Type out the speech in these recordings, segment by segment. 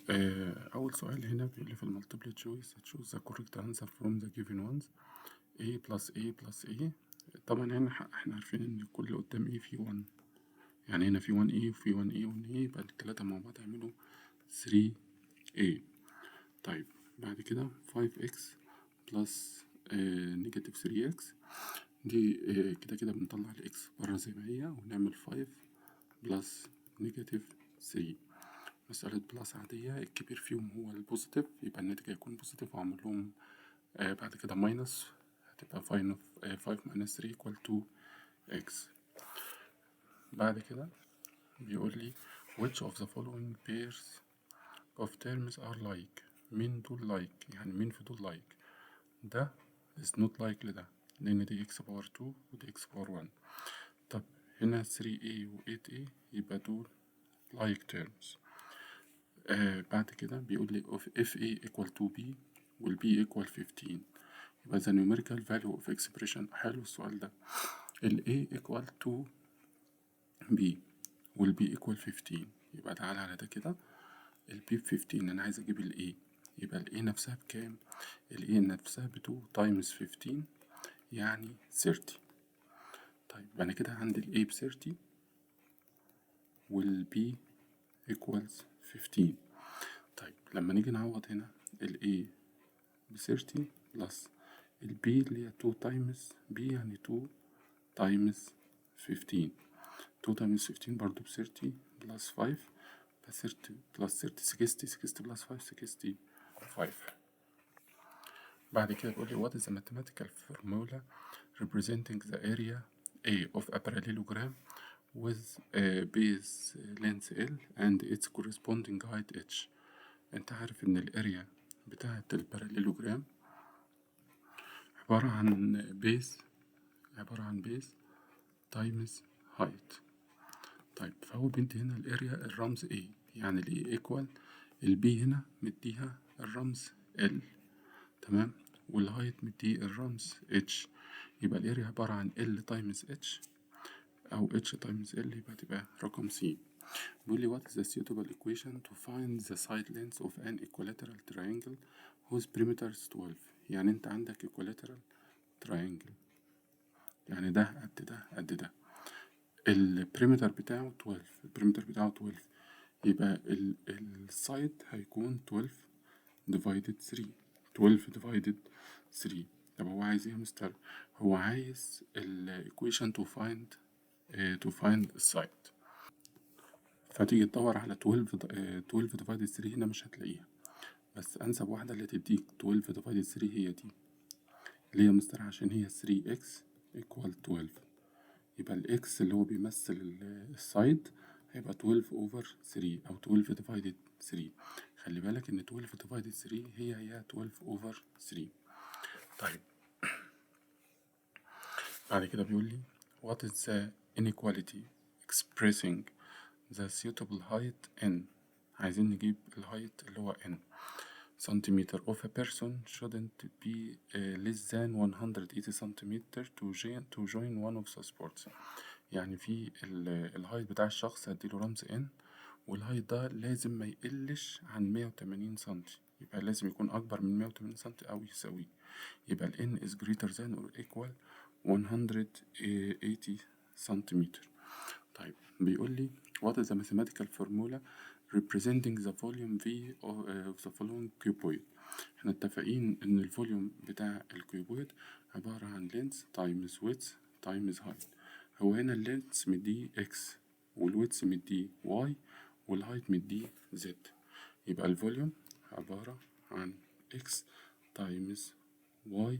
أول سؤال هنا بيقول لي في المالتيبل تشويس choose the correct answer from the given ones a plus a plus a. طبعا هنا احنا عارفين إن كل قدام a في 1، يعني هنا في 1a وفي 1a و1a، يبقى التلاتة مع بعض يعملوا 3a. طيب بعد كده 5x plus نيجاتيف 3x دي كده كده بنطلع الإكس برا زي ما هي ونعمل 5 بلس نيجاتيف 3. مسألة بلس عادية، الكبير فيهم هو البوزيتيف، يبقى الناتج هيكون بوزيتيف، وأعمل لهم بعد كده ماينس، هتبقى 5 minus 3 equal to x. بعد كده بيقول لي which of the following pairs of terms are like. مين دول like؟ يعني مين في دول like؟ ده is not like لده، لأن دي x باور 2 ودي x باور 1. طب هنا 3a و 8a يبقى دول like terms. بعد كده بيقول لي if a equal to b وال b equal 15 يبقى the numerical value of expression. حلو السؤال ده. ال a equal to b وال b equal 15 يبقى تعالى على ده كده، ال b ب 15 أنا عايز أجيب ال a، يبقى ال a نفسها بكام؟ ال a نفسها ب 2 times 15 يعني 30. طيب أنا كده عندي ال a ب 30 وال b equals 15. طيب لما نيجي نعوض هنا ال a ب 30 بلس ال b اللي هي 2 times b يعني 2 times 15. 2 times 15 برضو ب 30 بلس 5 ب 30 بلس 30 60 60 بلس 5 65. بعد كده بيقول لي what is the mathematical formula representing the area A of a parallelogram with a base length L and its corresponding height H. انت عارف ان الاريا بتاعة الباراليلوجرام عبارة عن بيز تايمز هايت. طيب فهو بيدي هنا الاريا الرمز A، يعني ال A equal ال B هنا مديها الرمز L، تمام، والهايت مديه الرمز H، يبقى الاريا عبارة عن L تايمز H أو H تايمز L، يبقى تبقى رقم C. بيقول لي what is the suitable equation to find the side length of an equilateral triangle whose perimeter is 12. يعني انت عندك equilateral triangle، يعني ده قد ده قد ده، البريمتر بتاعه 12، يبقى السايد هيكون 12 divided 3. 12 divided 3. طب هو عايز ايه يا مستر؟ هو عايز ال equation to find السايد. فتيجي تدور على 12 divided 3 هنا مش هتلاقيها، بس أنسب واحدة اللي تديك 12 divided 3 هي دي. ليه يا مستر؟ عشان هي 3x equal 12، يبقى الإكس اللي هو بيمثل السايد هيبقى 12 over 3 أو 12 divided 3. خلي بالك إن 12 divided 3 هي 12 over 3. طيب بعد كده بيقول لي what is the inequality expressing the suitable height n. عايزين نجيب الهايت اللي هو n centimeter of a person shouldn't be less than 180 centimeter to join one of the sports. يعني في الهايت بتاع الشخص هديله رمز n، والهايت ده لازم ما يقلش عن 180 سنتي، يبقى لازم يكون أكبر من 180 سنتي أو يساويه، يبقى ال n is greater than or equal 180 سنتيمتر. طيب بيقول لي what is the mathematical formula representing the volume V of the following cuboid. احنا اتفقين ان الفوليوم بتاع الكيوبويد عبارة عن length times width times height. هو هنا اللينث مديه x والويدث مديه y والهايت مديه z، يبقى الفوليوم عبارة عن x times y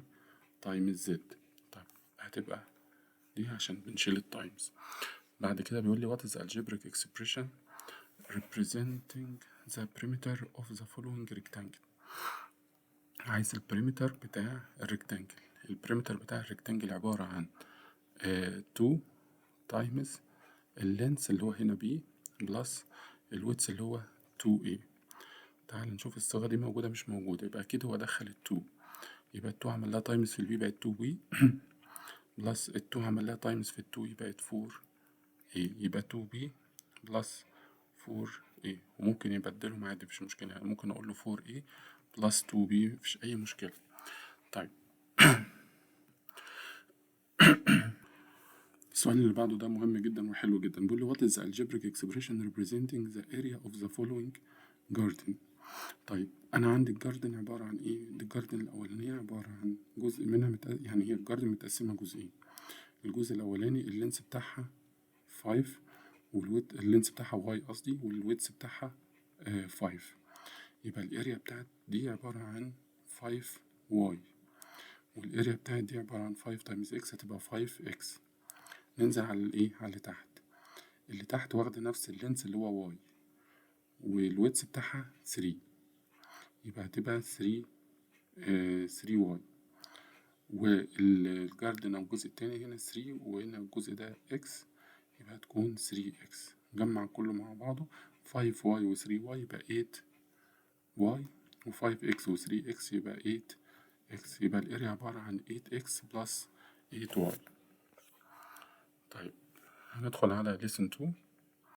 times z. طيب هتبقى دي عشان بنشيل التايمز. بعد كده بيقول لي what is the algebraic expression representing the perimeter of the following rectangle. عايز البريمتر بتاع الريكتانجل. البريمتر بتاع الريكتانجل عبارة عن 2 تايمز اللينس اللي هو هنا b بلس الويدث اللي هو 2a. تعال نشوف الصيغة دي موجودة مش موجودة، يبقى أكيد هو دخل ال2، يبقى ال2 عمل لها تايمز في البي بقت 2b بلس ال2 عمل لها تايمز في ال2 بقت 4a، يبقى 2b بلس 4a 4A، وممكن يبدلهم عادي مفيش مشكلة، يعني ممكن أقول له 4A بلس 2B مفيش أي مشكلة. طيب السؤال اللي بعده ده مهم جدا وحلو جدا، بيقول له what is the algebraic expression representing the area of the following garden. طيب أنا عندي الجاردن عبارة عن إيه؟ الجاردن الأولانية عبارة عن جزء منها يعني هي الجاردن متقسمة جزئين. الجزء الأولاني اللينس بتاعها 5 اللينس بتاعها واي قصدي، والويدث بتاعها 5. يبقى الاريا بتاعت دي عبارة عن 5 واي، والاريا بتاعت دي عبارة عن 5 تايمز اكس، هتبقى 5 اكس. ننزل على الايه، على اللي تحت. اللي تحت واخدة نفس اللينس اللي هو واي، والويدث بتاعها 3، يبقى هتبقى 3 واي. والجاردن أو الجزء التاني هنا 3، وهنا الجزء ده اكس، يبقى هتكون 3 اكس. نجمع كله مع بعضه 5 واي و 3 واي يبقى 8 واي، و 5 اكس و 3 اكس يبقى 8 اكس. يبقى الاريا عبارة عن 8 اكس بلس 8 واي. طيب هندخل على lesson 2.